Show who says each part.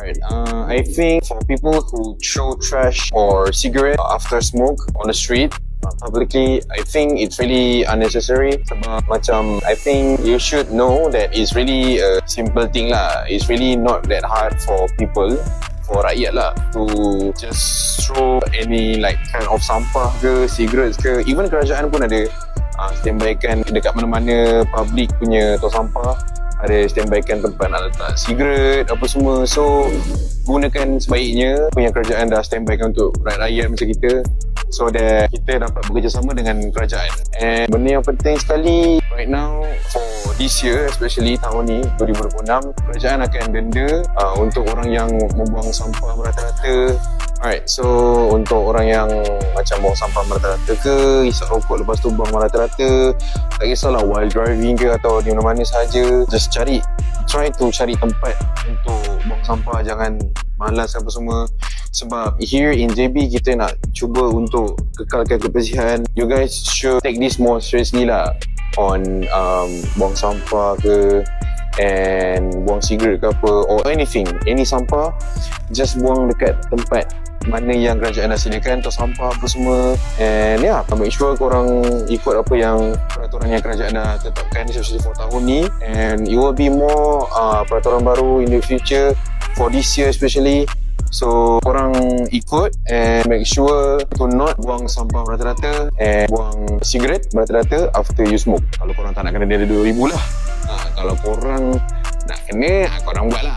Speaker 1: Alright, I think for people who throw trash or cigarette after smoke on the street publicly, I think it's really unnecessary. Sebab macam I think you should know that it's really a simple thing lah. It's really not that hard for people, for rakyat lah, to just throw any like kind of sampah ke, cigarettes ke. Even kerajaan pun ada standbykan dekat mana-mana public punya tong sampah, ada standbykan tempat nak letak cigarette apa semua. So gunakan sebaiknya punya kerajaan dah standbykan untuk rakyat-rakyat macam kita, so that kita dapat bekerjasama dengan kerajaan. And benda yang penting sekali right now for this year, especially tahun ni 2026, kerajaan akan denda untuk orang yang membuang sampah merata-rata. Alright, so untuk orang yang macam buang sampah merata-rata ke, hisap rokok lepas tu buang merata-rata, tak kisahlah while driving ke atau di mana-mana sahaja, just try to cari tempat untuk buang sampah. Jangan malas apa semua. Sebab here in JB kita nak cuba untuk kekalkan kebersihan. You guys should take this more seriously lah on buang sampah ke, and buang cigarette ke apa, or anything, any sampah, just buang dekat tempat mana yang kerajaan dah sediakan, tong sampah apa semua. And yeah, make sure korang ikut apa yang peraturan yang kerajaan dah tetapkan, especially for tahun ni. And it will be more peraturan baru in the future for this year especially. So korang ikut and make sure to not buang sampah merata-rata and buang cigarette merata-rata after you smoke. Kalau korang tak nak kena denda 2,000 lah. Kalau korang nak kena, korang buat lah.